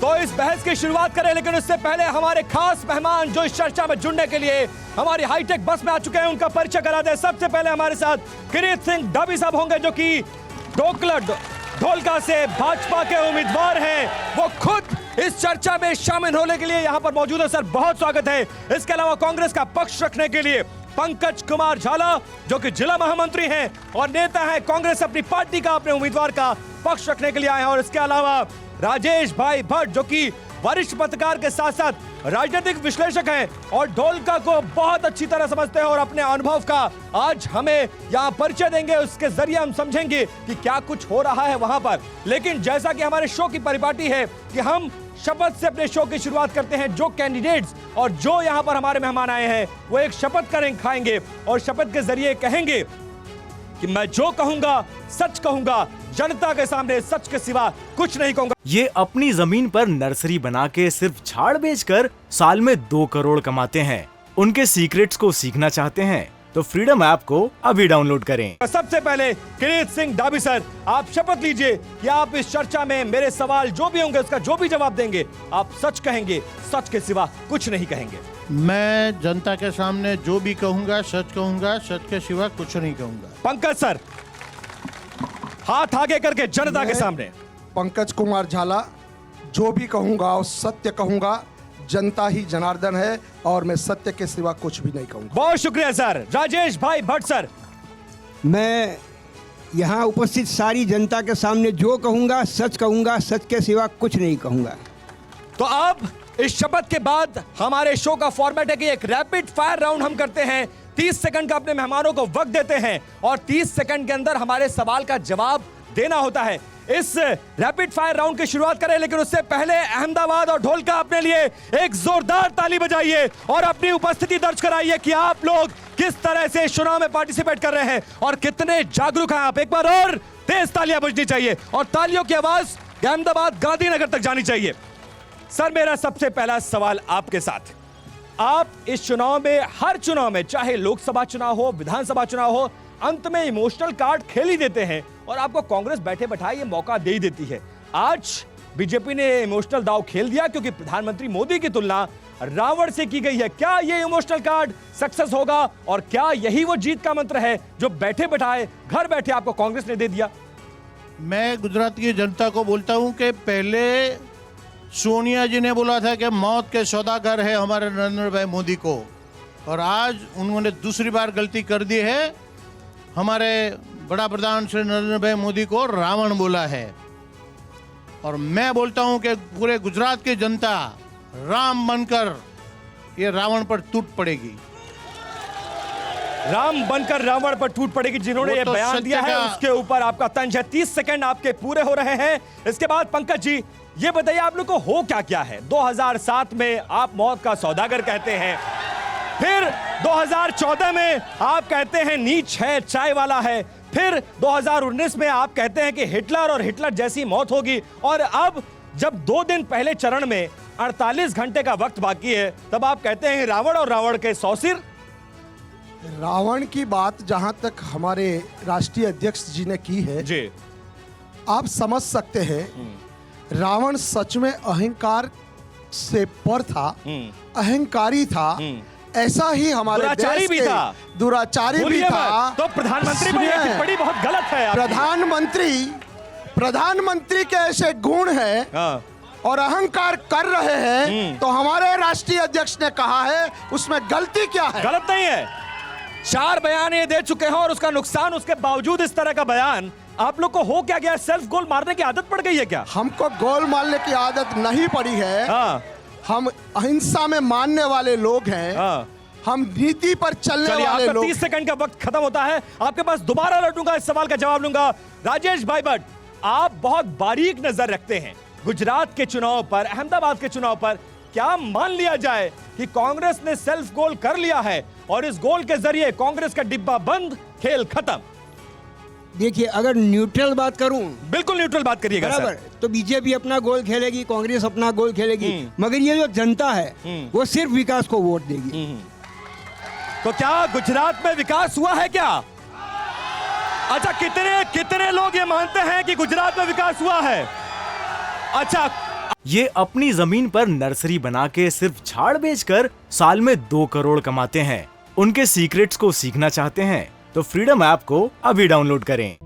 तो इस बहस की शुरुआत करें, लेकिन उससे पहले हमारे खास मेहमान जो इस चर्चा में जुड़ने के लिए हमारी हाईटेक बस में आ चुके हैं, उनका परिचय करा दें। सबसे पहले हमारे साथ किरीट सिंह डाभी साहब होंगे, जो कि ढोलका से भाजपा के उम्मीदवार हैं। वो खुद इस चर्चा में शामिल होने के लिए यहां पर मौजूद है। सर, बहुत स्वागत है। इसके अलावा कांग्रेस का पक्ष रखने के लिए पंकज कुमार झाला, जो कि जिला महामंत्री हैं और नेता हैं कांग्रेस, अपनी पार्टी का, अपने उम्मीदवार का पक्ष रखने के लिए आए हैं। और इसके अलावा राजेश भाई भट्ट, जो कि वरिष्ठ पत्रकार के साथ साथ राजनीतिक विश्लेषक हैं और ढोलका को बहुत अच्छी तरह समझते हैं और अपने अनुभव का आज हमें यहाँ परिचय देंगे। उसके जरिए हम समझेंगे कि क्या कुछ हो रहा है वहां पर। लेकिन जैसा कि हमारे शो की परिपाटी है कि हम शपथ से अपने शो की शुरुआत करते हैं। जो कैंडिडेट्स और जो यहाँ पर हमारे मेहमान आए हैं वो एक शपथ खाएंगे और शपथ के जरिए कहेंगे कि मैं जो कहूंगा सच कहूंगा, जनता के सामने सच के सिवा कुछ नहीं कहूंगा। ये अपनी जमीन पर नर्सरी बना के सिर्फ झाड़ बेचकर साल में 2 करोड़ कमाते हैं। उनके सीक्रेट्स को सीखना चाहते हैं तो फ्रीडम ऐप को अभी डाउनलोड करें। सबसे पहले किरीट सिंह डाभी सर, आप शपथ लीजिए कि आप इस चर्चा में मेरे सवाल जो भी होंगे उसका जो भी जवाब देंगे आप सच कहेंगे, सच के सिवा कुछ नहीं कहेंगे। मैं जनता के सामने जो भी कहूंगा, सच के सिवा कुछ नहीं कहूंगा। पंकज सर, हाथ आगे करके जनता के सामने। पंकज कुमार झाला, जो भी कहूंगा और सत्य कहूंगा। जनता ही जनार्दन है और मैं सत्य के सिवा कुछ भी नहीं कहूंगा। बहुत शुक्रिया सर। राजेश भाई भट्ट सर, मैं यहाँ उपस्थित सारी जनता के सामने जो कहूंगा, सच के सिवा कुछ नहीं कहूंगा। तो अब इस शपथ के बाद हमारे शो का फॉर्मेट है कि एक रैपिड फायर राउंड हम करते हैं। 30 सेकंड का अपने मेहमानों को वक्त देते हैं और 30 सेकंड के अंदर हमारे सवाल का जवाब देना होता है। इस रैपिड फायर राउंड की शुरुआत करें, लेकिन उससे पहले अहमदाबाद और ढोलका अपने लिए एक जोरदार ताली बजाइए और अपनी उपस्थिति दर्ज कराइए कि आप लोग किस तरह से चुनाव में पार्टिसिपेट कर रहे हैं और कितने जागरूक हैं आप। एक बार और तेज तालियां बजनी चाहिए और तालियों की आवाज अहमदाबाद गांधीनगर तक जानी चाहिए। सर, मेरा सबसे पहला सवाल आपके साथ। आप इस चुनाव में, हर चुनाव में, चाहे लोकसभा चुनाव हो, विधानसभा चुनाव हो, अंत में इमोशनल कार्ड खेल ही देते हैं और आपको कांग्रेस बैठे बैठाए ये मौका दे ही देती है। आज बीजेपी ने इमोशनल दांव खेल दिया क्योंकि प्रधानमंत्री मोदी की तुलना रावण से की गई है। क्या ये इमोशनल कार्ड सक्सेस होगा और क्या यही वो जीत का मंत्र है जो बैठे बैठाए घर बैठे आपको कांग्रेस ने दे दिया? मैं गुजरात की जनता को बोलता हूं कि पहले सोनिया जी ने बोला था कि मौत के सौदागर है हमारे नरेंद्र भाई मोदी को, और आज उन्होंने दूसरी बार गलती कर दी है। हमारे बड़ा प्रधान श्री नरेंद्र भाई मोदी को रावण बोला है और मैं बोलता हूं कि पूरे गुजरात की जनता राम बनकर ये रावण पर टूट पड़ेगी। राम बनकर रावण पर टूट पड़ेगी, जिन्होंने ये बयान दिया है उसके ऊपर आपका तंज है। 30 सेकंड आपके पूरे हो रहे हैं। इसके बाद पंकज जी ये बताइए आप लोग को हो क्या है। 2007 में आप मौत का सौदागर कहते हैं, फिर 2014 में आप कहते हैं नीच है, चाय वाला है, फिर 2019 में आप कहते हैं कि हिटलर और हिटलर जैसी मौत होगी, और अब जब 2 दिन पहले चरण में 48 घंटे का वक्त बाकी है तब आप कहते हैं रावण और रावण के 100 सिर। रावण की बात जहां तक हमारे राष्ट्रीय अध्यक्ष जी ने की है जी, आप समझ सकते हैं रावण सच में अहंकार से पर था, अहंकारी था। ऐसा ही हमारे दुराचारी भी था, दुराचारी भी था। तो प्रधानमंत्री पर यह टिप्पणी बहुत गलत है। प्रधानमंत्री के ऐसे गुण हैं और अहंकार कर रहे हैं तो हमारे राष्ट्रीय अध्यक्ष ने कहा है उसमें गलती क्या है? गलत नहीं है। 4 बयान ये दे चुके हैं और उसका नुकसान, उसके बावजूद इस तरह का बयान। आप लोग को हो क्या गया? सेल्फ गोल मारने की आदत पड़ गई है क्या? हमको गोल मारने की आदत नहीं पड़ी है। हम अहिंसा में मानने वाले लोग हैं। हम नीति पर चलने वाले लोग। 30 सेकंड का वक्त खत्म होता है। आपके पास दोबारा लौटूंगा, इस सवाल का जवाब लूंगा। राजेश भाई भट्ट, आप बहुत बारीक नजर रखते हैं गुजरात के चुनाव पर, अहमदाबाद के चुनाव पर। क्या मान लिया जाए कि कांग्रेस ने सेल्फ गोल कर लिया है और इस गोल के जरिए कांग्रेस का डिब्बा बंद, खेल खत्म? देखिए, अगर न्यूट्रल बात करूं, बिल्कुल न्यूट्रल बात करिएगा बराबर, तो बीजेपी अपना गोल खेलेगी, कांग्रेस अपना गोल खेलेगी, मगर ये जो जनता है वो सिर्फ विकास को वोट देगी। तो क्या गुजरात में विकास हुआ है क्या? अच्छा, कितने लोग ये मानते हैं कि गुजरात में विकास हुआ है? अच्छा, ये अपनी जमीन पर नर्सरी बना के सिर्फ झाड़ बेचकर साल में 2 करोड़ कमाते हैं। उनके सीक्रेट्स को सीखना चाहते हैं तो फ्रीडम ऐप को अभी डाउनलोड करें।